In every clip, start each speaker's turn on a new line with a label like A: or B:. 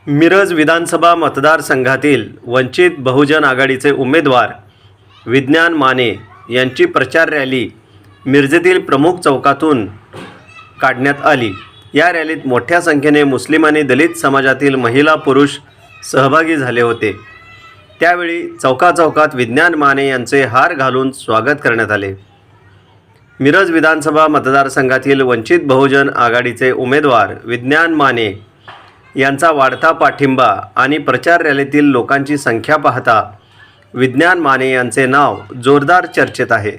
A: मिरज विधानसभा मतदारसंघातील वंचित बहुजन आघाडीचे उमेदवार विज्ञान माने यांची प्रचार रॅली मिरजेतील प्रमुख चौकातून काढण्यात आली। या रॅलीत मोठ्या संख्येने मुस्लिम आणि दलित समाजातील महिला पुरुष सहभागी झाले होते। त्यावेळी चौकाचौकात विज्ञान माने यांचे हार घालून स्वागत करण्यात आले। मिरज विधानसभा मतदारसंघातील वंचित बहुजन आघाडीचे उमेदवार विज्ञान माने यांचा वाढता पाठिंबा आणि प्रचार रॅलीतील लोकांची संख्या पाहता विज्ञान माने यांचे नाव जोरदार चर्चेत आहे।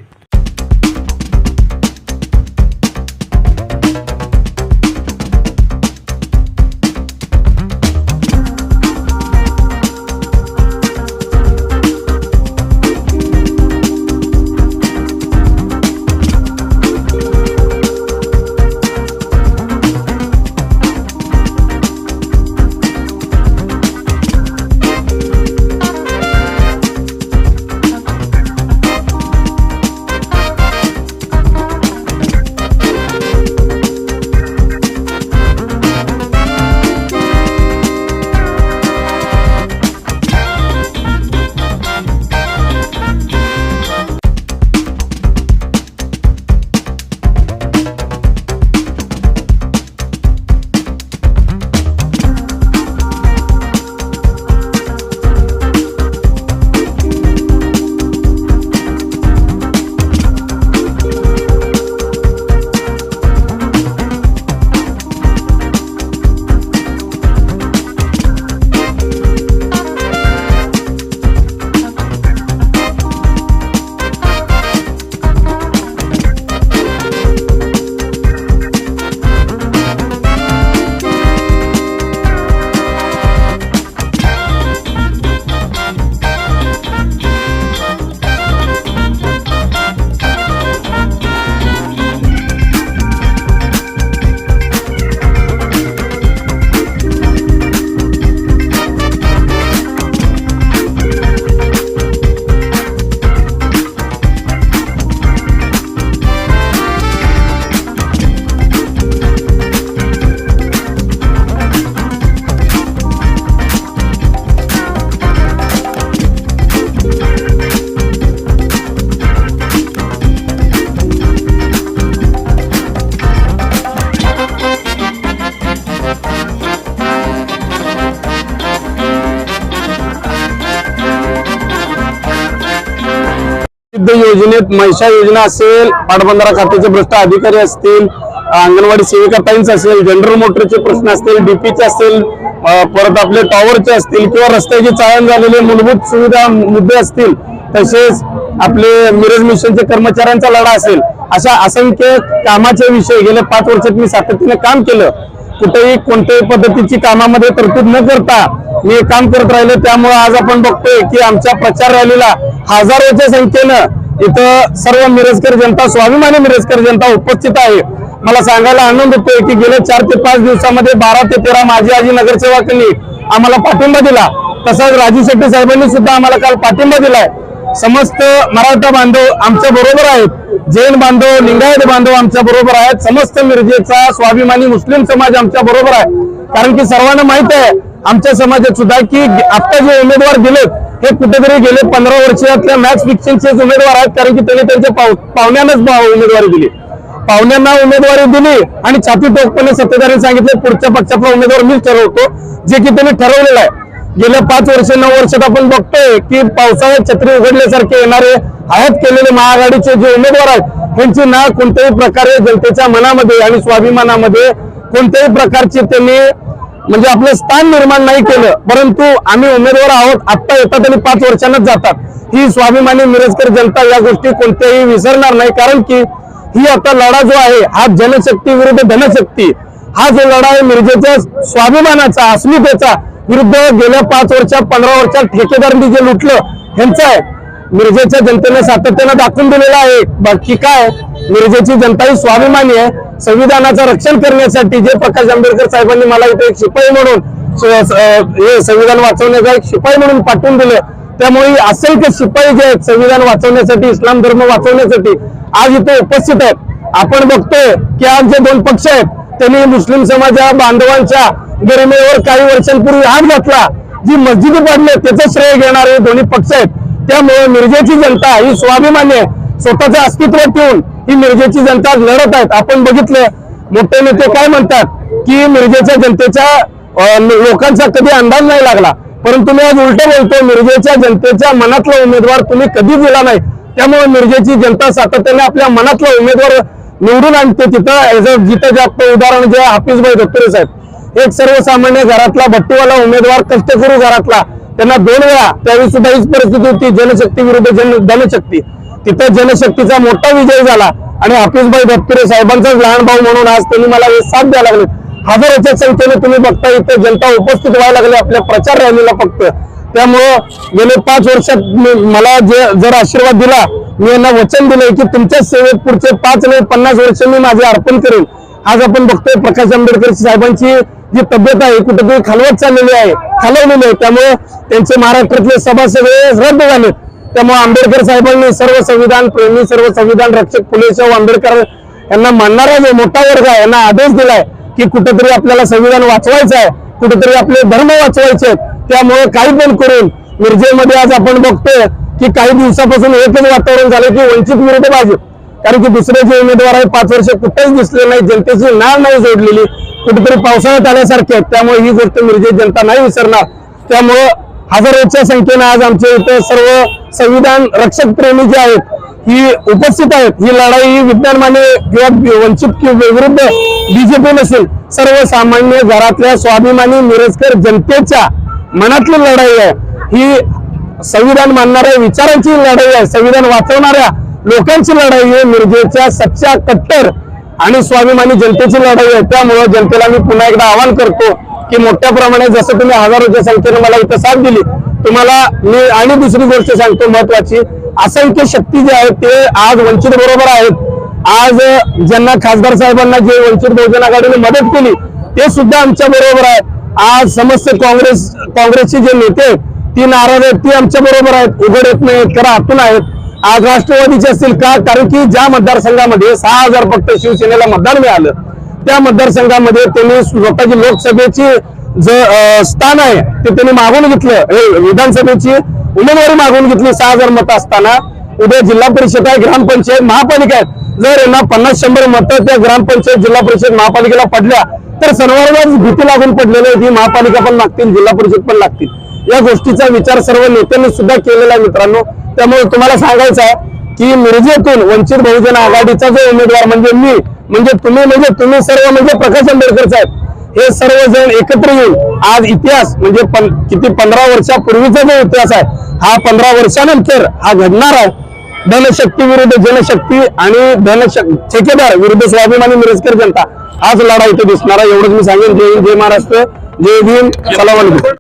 B: योजनेत महिषा योजना असेल, पाटबंधारा खात्याचे भ्रष्ट अधिकारी असतील, अंगणवाडी सेविका ताईंच असेल, जनरल मोटरचे प्रश्न असतील, डीपीचे असतील, परत आपले टॉवरचे असतील किंवा रस्त्याची चाळण झालेले मूलभूत सुविधा मुद्दे असतील, तसेच आपले मिरज मिशनचे कर्मचाऱ्यांचा लढा असेल, अशा असंख्य कामाचे विषय गेल्या 5 वर्षात मी सातत्याने काम केलं। कुठेही कोणत्याही पद्धतीची कामामध्ये तरतूद न करता मी काम करत राहिले। त्यामुळे आज आपण बघतोय की आमच्या प्रचार रॅलीला हजारोच्या संख्येनं इथं सर्व मिरजकर जनता, स्वाभिमानी मिरजकर जनता उपस्थित आहे। मला सांगायला आनंद होतोय की गेल्या 4 ते 5 दिवसामध्ये 12 ते 13 माजी आजी नगरसेवकांनी आम्हाला पाठिंबा दिला। तसंच राजू शेट्टी साहेबांनी सुद्धा आम्हाला काल पाठिंबा दिलाय। समस्त मराठा बांधव आमच्या बरोबर आहेत, जैन बांधव, लिंगायत बांधव आमच्या बरोबर आहेत, समस्त मिरजेचा स्वाभिमानी मुस्लिम समाज आमच्या बरोबर आहे। कारण की सर्वांना माहित आहे आमच्या समाजात सुद्धा की आता जे उमेदवार दिलेत हे कुठेतरी गेले 15 वर्षातल्या मॅच फिक्शनचे उमेदवार आहेत। कारण की त्यांनी त्यांच्या पाहुण्यांनाच उमेदवारी दिली, पाहुण्यांना उमेदवारी दिली आणि छाती टोकपणे सत्तेधाऱ्यांनी सांगितले पुढच्या पक्षाचा उमेदवार मीच ठरवतो, जे की त्यांनी ठरवलेलं आहे। गेल्या 5 वर्ष 9 वर्षात आपण बघतोय की पावसाळ्यात छत्री उघडल्यासारखे येणारे आयात केलेले महाआघाडीचे जे उमेदवार आहेत त्यांची ना कोणत्याही प्रकारे जनतेच्या मनामध्ये आणि स्वाभिमानामध्ये कोणत्याही प्रकारची त्यांनी म्हणजे आपलं स्थान निर्माण नाही केलं। परंतु आम्ही उमेदवार आहोत, आत्ता येतात आणि 5 वर्षांनाच जातात। ही स्वाभिमानी मिरजकर जनता या गोष्टी कोणत्याही विसरणार नाही। कारण की ही आता लढा जो आहे हा जनशक्ती विरुद्ध धनशक्ती, हा जो लढा आहे मिरजेच्या स्वाभिमानाचा, अस्मितेचा विरुद्ध गेल्या 5 वर्षात 15 वर्षात ठेकेदारांनी जे लुटलं ह्यांचं आहे। मिरजेच्या जनतेने सातत्याने दाखवून दिलेला आहे। बाकी काय, मिरजेची जनता ही स्वाभिमानी आहे। संविधानाचं रक्षण करण्यासाठी जे प्रकाश आंबेडकर साहेबांनी मला इथे एक शिपाई म्हणून हे संविधान वाचवण्याचा एक शिपाई म्हणून पाठवून दिलं, त्यामुळे असंख्य शिपाई जे आहेत संविधान वाचवण्यासाठी, इस्लाम धर्म वाचवण्यासाठी आज इथे उपस्थित आहेत। आपण बघतोय की आज जे 2 पक्ष आहेत त्यांनी मुस्लिम समाजा बांधवांच्या गरिमेवर काही वर्षांपूर्वी हात घातला, जी मस्जिदी पाडले त्याचं श्रेय घेणारे दोन्ही पक्ष आहेत. त्यामुळे मिरजेची जनता ही स्वाभिमानी आहे. स्वतःचं अस्तित्व ठेवून ही मिरजेची जनता लढत आहेत. आपण बघितलं मोठे नेते काय म्हणतात की मिरजेच्या जनतेच्या लोकांचा कधी अंदाज नाही लागला, परंतु मी आज उलट बोलतो, मिरजेच्या जनतेच्या मनातला उमेदवार तुम्ही कधी दिला नाही. त्यामुळे मिरजेची जनता सातत्याने आपल्या मनातला उमेदवार निवडून आणते. तिथं जिथं जास्त उदाहरण जे हाफिजभाई दत्तुरे साहेब, एक सर्वसामान्य घरातला भट्टीवाला उमेदवार, कष्टकरी घरातला, त्यांना 2 वेळा त्यावेळी सुद्धा हीच परिस्थिती होती, जनशक्ती विरुद्ध धनशक्ती. तिथं जनशक्तीचा मोठा विजय झाला आणि हाफिजभाई दत्तुरे साहेबांचा लहान भाऊ म्हणून आज त्यांनी मला हे साथ द्यायला लागले. हजारोच्या संख्येने तुम्ही बघता इथं जनता उपस्थित व्हायला लागली आपल्या प्रचार रॅलीला फक्त. त्यामुळं गेले 5 वर्षात मला जर आशीर्वाद दिला, मी यांना वचन दिलंय की तुमच्या सेवेत पुढचे 5 नाही 50 वर्ष मी माझे अर्पण करेन. आज आपण बघतोय प्रकाश आंबेडकर साहेबांची जी तब्येत आहे कुठेतरी खालवत चाललेली आहे, खालवलेली आहे. त्यामुळे त्यांचे महाराष्ट्रातले सभा सगळे रद्द झालेत. त्यामुळे आंबेडकर साहेबांनी सर्व संविधान प्रेमी, सर्व संविधान रक्षक फुले आंबेडकर यांना मानणारा जो मोठा वर्ग आहे यांना आदेश दिलाय की कुठेतरी आपल्याला संविधान वाचवायचं आहे, कुठेतरी आपले धर्म वाचवायचे आहेत. त्यामुळे काही पण करून मिरजेमध्ये आज आपण बघतोय की काही दिवसापासून एकच वातावरण झालं की वंचित विरुद्ध भाजप. कारण की दुसरे जे उमेदवार आहे 5 वर्ष कुठेच दिसले नाही, जनतेची नाळ नाही जोडलेली, कुठेतरी पावसाळ्यात आल्यासारखे आहेत. त्यामुळे ही गोष्ट मिरजेत जनता नाही विसरणार. त्यामुळं हजारोच्या संख्येने आज आमच्या इथं सर्व संविधान रक्षक प्रेमी जे आहेत ही उपस्थित आहेत. ही लढाई ही विज्ञान माने किंवा वंचित विरुद्ध बीजेपी नसेल, सर्वसामान्य घरातल्या स्वाभिमानी मिरजकर जनतेच्या मनातली लढाई आहे. ही संविधान मानणाऱ्या विचारांची लढाई आहे, संविधान वाचवणाऱ्या लोकांची लढाई आहे, मिरजेच्या सच्चा कट्टर आणि स्वाभिमानी जनतेची लढाई आहे. त्यामुळे जनतेला मी पुन्हा एकदा आवाहन करतो की मोठ्या प्रमाणात जसं तुम्ही हजारोच्या संख्येने मला इथं साथ दिली, तुम्हाला मी आणि दुसरी गोष्ट सांगतो महत्वाची, असंख्य शक्ती जे आहेत ते आज वंचित बरोबर आहेत. आज ज्यांना खासदार साहेबांना जे वंचित बहुजन आघाडीने मदत केली ते सुद्धा आमच्या बरोबर आहे. आज समस्त काँग्रेसचे जे नेते आहेत ती नाराज आहेत, ती आमच्या बरोबर आहेत, उघड येत नाहीत, खरं आतून आहेत. आज राष्ट्रवादीचे असतील का, कारण की ज्या मतदारसंघामध्ये 6000 फक्त शिवसेनेला मतदान मिळालं, त्या मतदारसंघामध्ये त्यांनी स्वतःची लोकसभेची स्थान आहे ते त्यांनी मागून घेतलं, विधानसभेची उमेदवारी मागून घेतली 6000 मतं असताना. उद्या जिल्हा परिषद आहे, ग्रामपंचायत, महापालिका आहेत. जर यांना 50-100 मतं त्या ग्रामपंचायत, जिल्हा परिषद, महापालिकेला पडल्या तर सर्वांनाच भीती लागून पडलेली आहे, ती महापालिका पण लागतील, जिल्हा परिषद पण लागतील. या गोष्टीचा विचार सर्व नेत्यांनी सुद्धा केलेला आहे मित्रांनो. त्यामुळे तुम्हाला सांगायचं आहे की मिरजेतून वंचित बहुजन आघाडीचा जो उमेदवार म्हणजे मी, म्हणजे तुम्ही सर्व म्हणजे प्रकाश आंबेडकर साहेब, हे सर्वजण एकत्र येऊन आज इतिहास म्हणजे किती 15 वर्षापूर्वीचा जो इतिहास आहे हा 15 वर्षानंतर हा घडणार आहे. धनशक्ती विरुद्ध जनशक्ती आणि ठेकेदार विरुद्ध स्वाभिमानी मिरजकर जनता, आज लढा इथे दिसणार आहे. एवढंच मी सांगेन. जय हिंद, जय महाराष्ट्र, जय भीम, सलाम अलैकुम.